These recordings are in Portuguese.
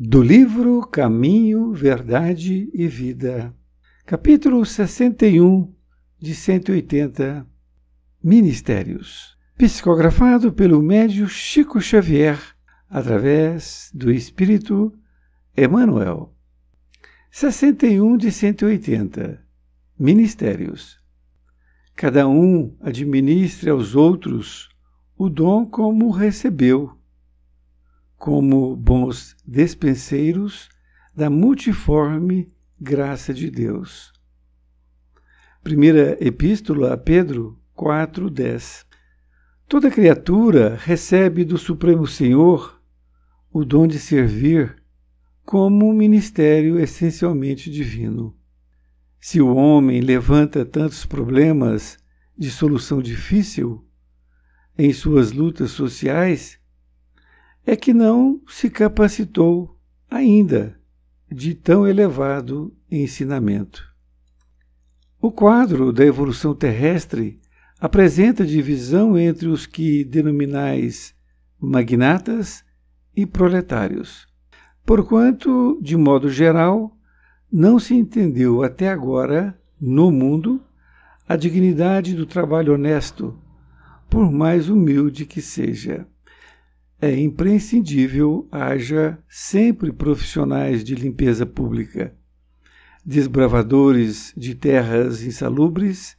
Do livro Caminho, Verdade e Vida, capítulo 61 de 180, Ministérios, psicografado pelo médium Chico Xavier, através do Espírito Emmanuel. 61 de 180, Ministérios. Cada um administre aos outros o dom como recebeu, como bons despenseiros da multiforme graça de Deus. Primeira Epístola a Pedro 4:10. Toda criatura recebe do Supremo Senhor o dom de servir como um ministério essencialmente divino. Se o homem levanta tantos problemas de solução difícil em suas lutas sociais, é que não se capacitou ainda de tão elevado ensinamento. O quadro da evolução terrestre apresenta divisão entre os que denominais magnatas e proletários, porquanto, de modo geral, não se entendeu até agora, no mundo, a dignidade do trabalho honesto, por mais humilde que seja. É imprescindível haja sempre profissionais de limpeza pública, desbravadores de terras insalubres,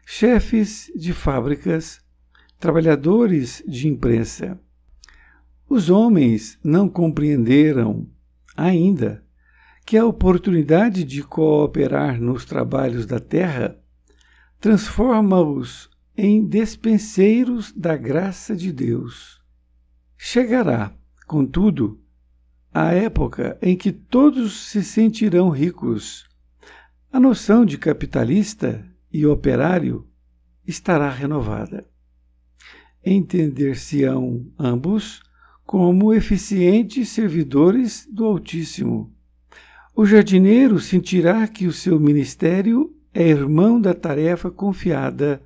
chefes de fábricas, trabalhadores de imprensa. Os homens não compreenderam ainda que a oportunidade de cooperar nos trabalhos da terra transforma-os em despenseiros da graça de Deus. Chegará, contudo, a época em que todos se sentirão ricos. A noção de capitalista e operário estará renovada. Entender-se-ão ambos como eficientes servidores do Altíssimo. O jardineiro sentirá que o seu ministério é irmão da tarefa confiada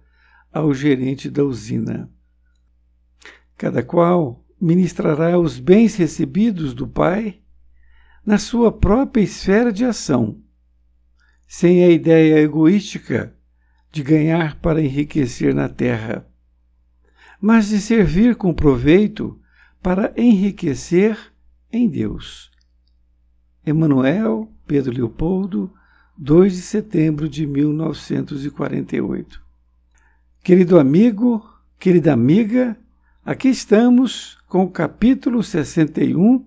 ao gerente da usina. Cada qual ministrará os bens recebidos do Pai na sua própria esfera de ação, sem a ideia egoística de ganhar para enriquecer na terra, mas de servir com proveito para enriquecer em Deus. Emmanuel, Pedro Leopoldo, 2 de setembro de 1948. Querido amigo, querida amiga, aqui estamos com o capítulo 61,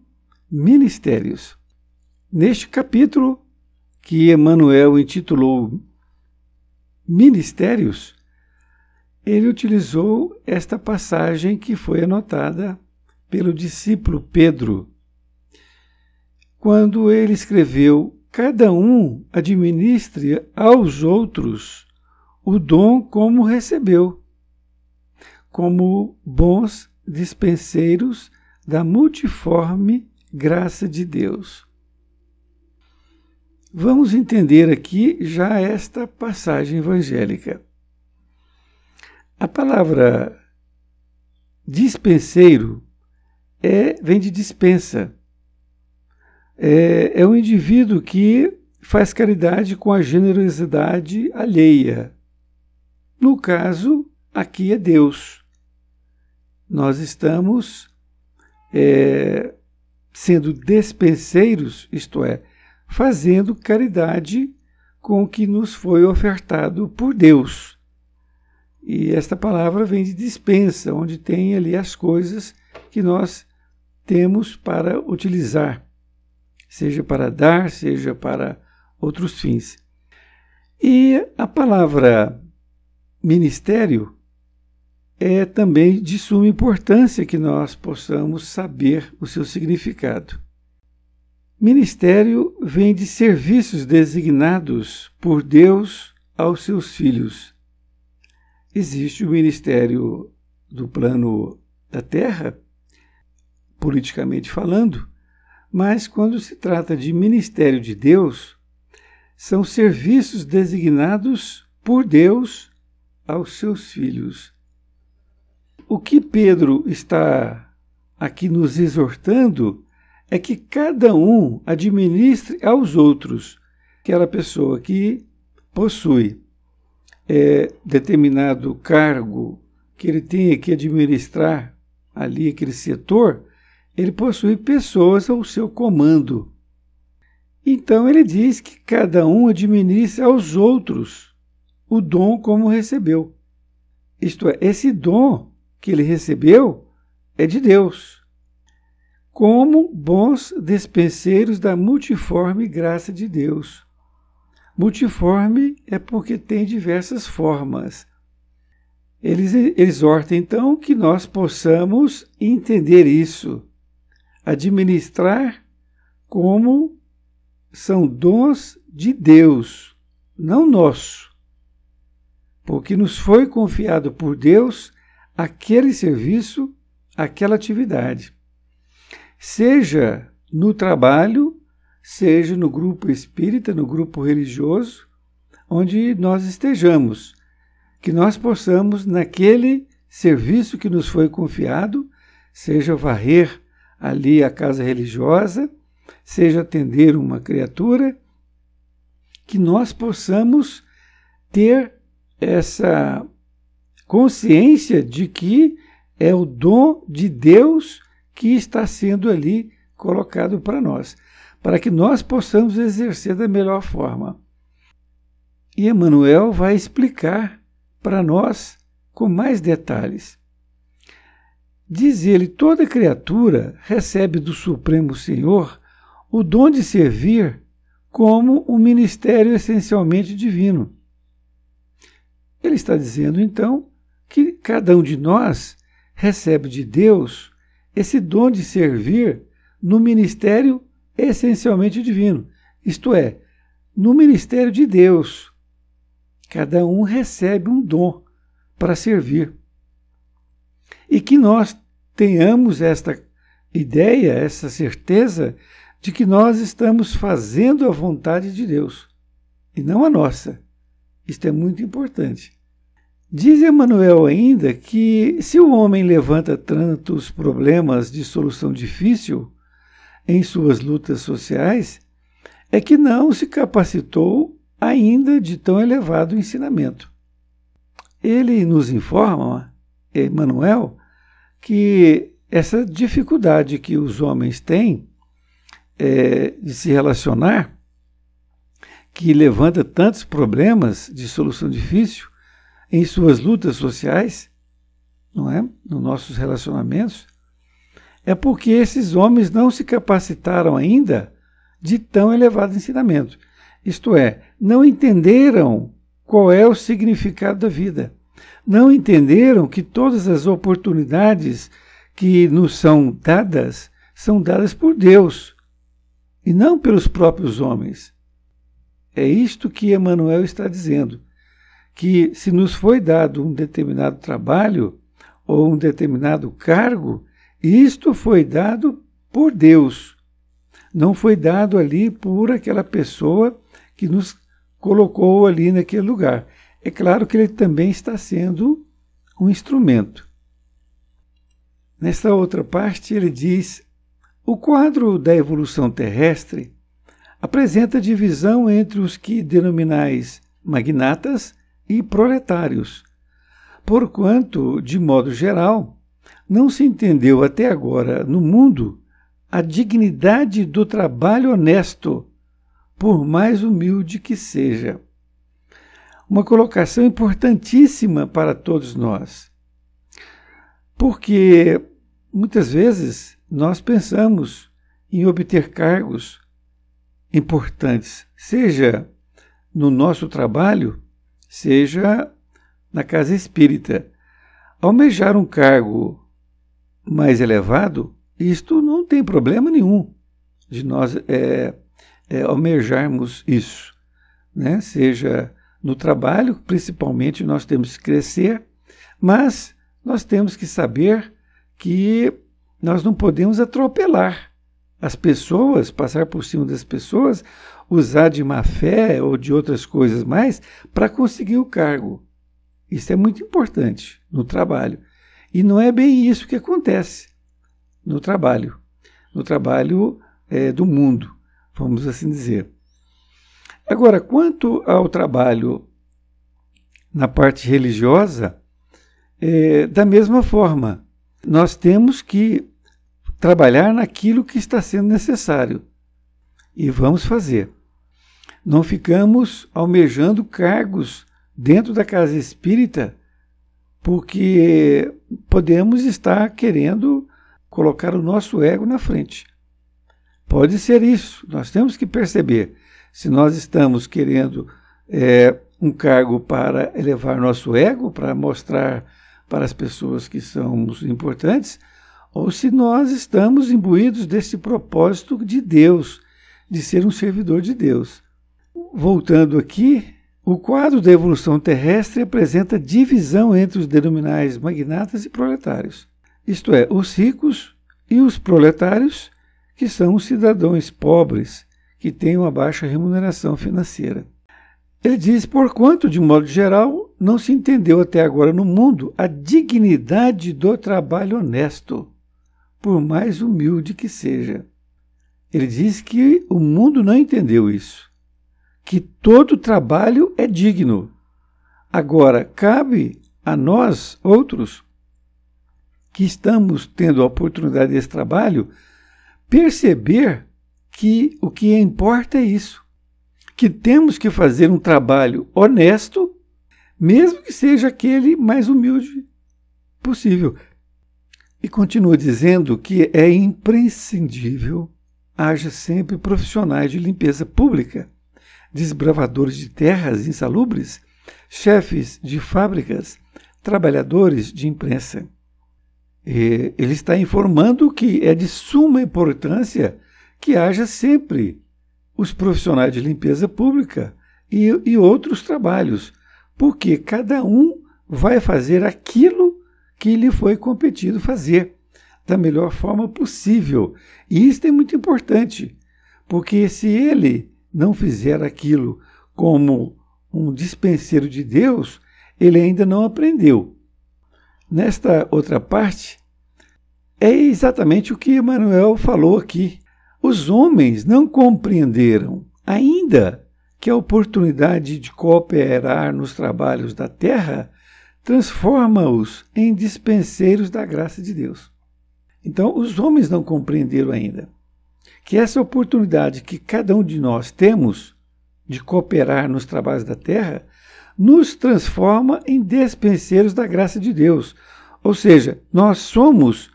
Ministérios. Neste capítulo, que Emmanuel intitulou Ministérios, ele utilizou esta passagem que foi anotada pelo discípulo Pedro, quando ele escreveu: cada um administre aos outros o dom como recebeu, como bons dispenseiros da multiforme graça de Deus. Vamos entender aqui já esta passagem evangélica. A palavra dispenseiro vem de dispensa. É um indivíduo que faz caridade com a generosidade alheia. No caso, aqui é Deus. Nós estamos sendo despenseiros, isto é, fazendo caridade com o que nos foi ofertado por Deus. E esta palavra vem de dispensa, onde tem ali as coisas que nós temos para utilizar, seja para dar, seja para outros fins. E a palavra ministério é também de suma importância que nós possamos saber o seu significado. Ministério vem de serviços designados por Deus aos seus filhos. Existe o ministério do plano da terra, politicamente falando, mas quando se trata de ministério de Deus, são serviços designados por Deus aos seus filhos. O que Pedro está aqui nos exortando é que cada um administre aos outros. Aquela pessoa que possui determinado cargo que ele tenha que administrar ali aquele setor, ele possui pessoas ao seu comando. Então ele diz que cada um administre aos outros o dom como recebeu. Isto é, esse dom que ele recebeu é de Deus, como bons despenseiros da multiforme graça de Deus. Multiforme é porque tem diversas formas. Eles exortam, então, que nós possamos entender isso, administrar como são dons de Deus, não nosso, porque nos foi confiado por Deus aquele serviço, aquela atividade. Seja no trabalho, seja no grupo espírita, no grupo religioso, onde nós estejamos, que nós possamos, naquele serviço que nos foi confiado, seja varrer ali a casa religiosa, seja atender uma criatura, que nós possamos ter essa consciência de que é o dom de Deus que está sendo ali colocado para nós, para que nós possamos exercer da melhor forma. E Emmanuel vai explicar para nós com mais detalhes. Diz ele: toda criatura recebe do Supremo Senhor o dom de servir como um ministério essencialmente divino. Ele está dizendo, então, que cada um de nós recebe de Deus esse dom de servir no ministério essencialmente divino, isto é, no ministério de Deus. Cada um recebe um dom para servir. E que nós tenhamos esta ideia, essa certeza de que nós estamos fazendo a vontade de Deus e não a nossa. Isto é muito importante. Diz Emmanuel ainda que se o homem levanta tantos problemas de solução difícil em suas lutas sociais, é que não se capacitou ainda de tão elevado ensinamento. Ele nos informa, Emmanuel, que essa dificuldade que os homens têm de se relacionar, que levanta tantos problemas de solução difícil em suas lutas sociais, não é? Nos nossos relacionamentos, é porque esses homens não se capacitaram ainda de tão elevado ensinamento. Isto é, não entenderam qual é o significado da vida. Não entenderam que todas as oportunidades que nos são dadas por Deus e não pelos próprios homens. É isto que Emmanuel está dizendo, que se nos foi dado um determinado trabalho ou um determinado cargo, isto foi dado por Deus. Não foi dado ali por aquela pessoa que nos colocou ali naquele lugar. É claro que ele também está sendo um instrumento. Nesta outra parte ele diz: o quadro da evolução terrestre apresenta divisão entre os que denominais magnatas e proletários, porquanto, de modo geral, não se entendeu até agora no mundo a dignidade do trabalho honesto, por mais humilde que seja. Uma colocação importantíssima para todos nós, porque muitas vezes nós pensamos em obter cargos importantes, seja no nosso trabalho, seja na casa espírita. Almejar um cargo mais elevado, isto não tem problema nenhum de nós almejarmos isso, né? Seja no trabalho, principalmente, nós temos que crescer, mas nós temos que saber que nós não podemos atropelar as pessoas, passar por cima das pessoas, usar de má fé ou de outras coisas mais para conseguir o cargo. Isso é muito importante no trabalho. E não é bem isso que acontece no trabalho. no trabalho do mundo, vamos assim dizer. Agora, quanto ao trabalho na parte religiosa, da mesma forma, nós temos que trabalhar naquilo que está sendo necessário e vamos fazer. Não ficamos almejando cargos dentro da casa espírita porque podemos estar querendo colocar o nosso ego na frente. Pode ser isso, nós temos que perceber se nós estamos querendo um cargo para elevar nosso ego, para mostrar para as pessoas que somos importantes, ou se nós estamos imbuídos desse propósito de Deus, de ser um servidor de Deus. Voltando aqui, o quadro da evolução terrestre apresenta divisão entre os denominais magnatas e proletários, isto é, os ricos e os proletários, que são os cidadãos pobres, que têm uma baixa remuneração financeira. Ele diz, porquanto, de modo geral, não se entendeu até agora no mundo a dignidade do trabalho honesto, por mais humilde que seja. Ele diz que o mundo não entendeu isso, que todo trabalho é digno. Agora, cabe a nós, outros, que estamos tendo a oportunidade desse trabalho, perceber que o que importa é isso, que temos que fazer um trabalho honesto, mesmo que seja aquele mais humilde possível. E continua dizendo que é imprescindível haja sempre profissionais de limpeza pública, desbravadores de terras insalubres, chefes de fábricas, trabalhadores de imprensa. E ele está informando que é de suma importância que haja sempre os profissionais de limpeza pública e outros trabalhos, porque cada um vai fazer aquilo que lhe foi competido fazer, da melhor forma possível. E isso é muito importante, porque se ele não fizer aquilo como um dispenseiro de Deus, ele ainda não aprendeu. Nesta outra parte, é exatamente o que Emmanuel falou aqui. Os homens não compreenderam ainda que a oportunidade de cooperar nos trabalhos da terra transforma-os em dispenseiros da graça de Deus. Então, os homens não compreenderam ainda que essa oportunidade que cada um de nós temos de cooperar nos trabalhos da terra nos transforma em dispenseiros da graça de Deus. Ou seja, nós somos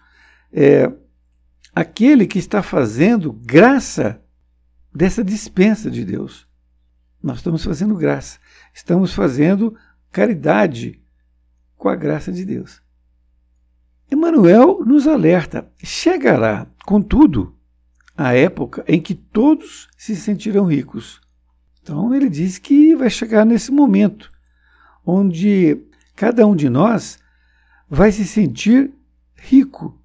aquele que está fazendo graça dessa dispensa de Deus. Nós estamos fazendo graça, estamos fazendo caridade com a graça de Deus. Emmanuel nos alerta, chegará, contudo, a época em que todos se sentirão ricos. Então ele diz que vai chegar nesse momento, onde cada um de nós vai se sentir rico.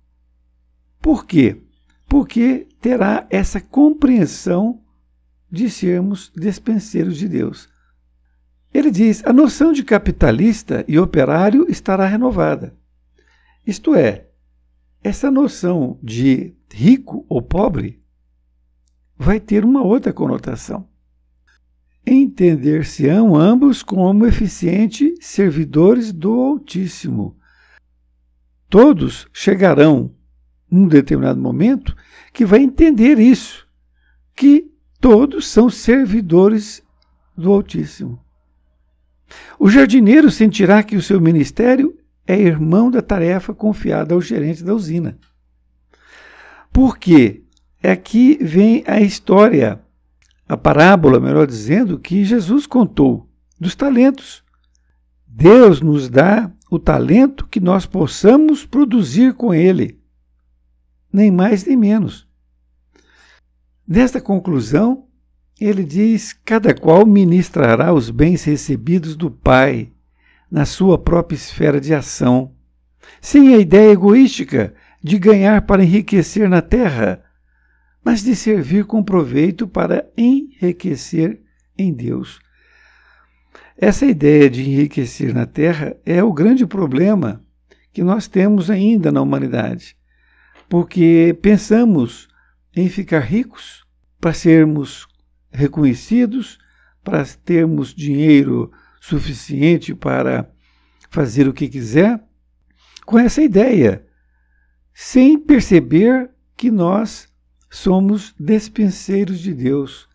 Por quê? Porque terá essa compreensão de sermos dispenseiros de Deus. Ele diz, a noção de capitalista e operário estará renovada. Isto é, essa noção de rico ou pobre vai ter uma outra conotação. Entender-se-ão ambos como eficientes servidores do Altíssimo. Todos chegarão num determinado momento que vai entender isso, que todos são servidores do Altíssimo. O jardineiro sentirá que o seu ministério é irmão da tarefa confiada ao gerente da usina. Porque aqui vem a história, a parábola, melhor dizendo, que Jesus contou dos talentos. Deus nos dá o talento que nós possamos produzir com ele, nem mais nem menos. Nesta conclusão, ele diz, cada qual ministrará os bens recebidos do Pai, na sua própria esfera de ação, sem a ideia egoística de ganhar para enriquecer na terra, mas de servir com proveito para enriquecer em Deus. Essa ideia de enriquecer na terra é o grande problema que nós temos ainda na humanidade, porque pensamos em ficar ricos, para sermos reconhecidos, para termos dinheiro suficiente para fazer o que quiser, com essa ideia, sem perceber que nós somos despenseiros de Deus,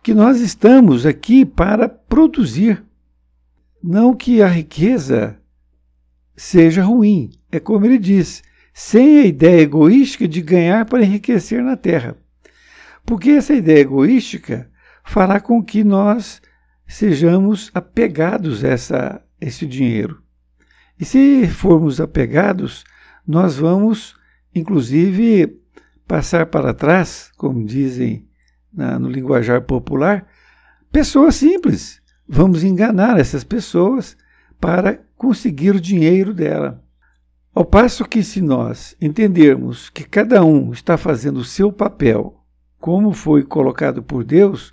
que nós estamos aqui para produzir. Não que a riqueza seja ruim, é como ele diz, sem a ideia egoística de ganhar para enriquecer na terra. Porque essa ideia egoística fará com que nós sejamos apegados a esse dinheiro. E se formos apegados, nós vamos, inclusive, passar para trás, como dizem no linguajar popular, pessoas simples. Vamos enganar essas pessoas para conseguir o dinheiro dela. Ao passo que, se nós entendermos que cada um está fazendo o seu papel, como foi colocado por Deus,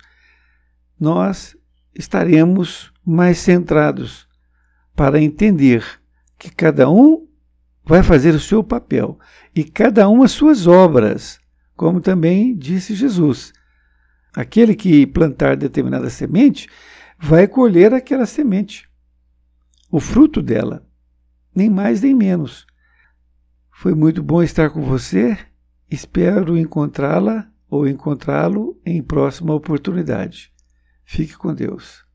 nós estaremos mais centrados para entender que cada um vai fazer o seu papel e cada um as suas obras, como também disse Jesus. Aquele que plantar determinada semente vai colher aquela semente, o fruto dela, nem mais nem menos. Foi muito bom estar com você, espero encontrá-la ou encontrá-lo em próxima oportunidade. Fique com Deus.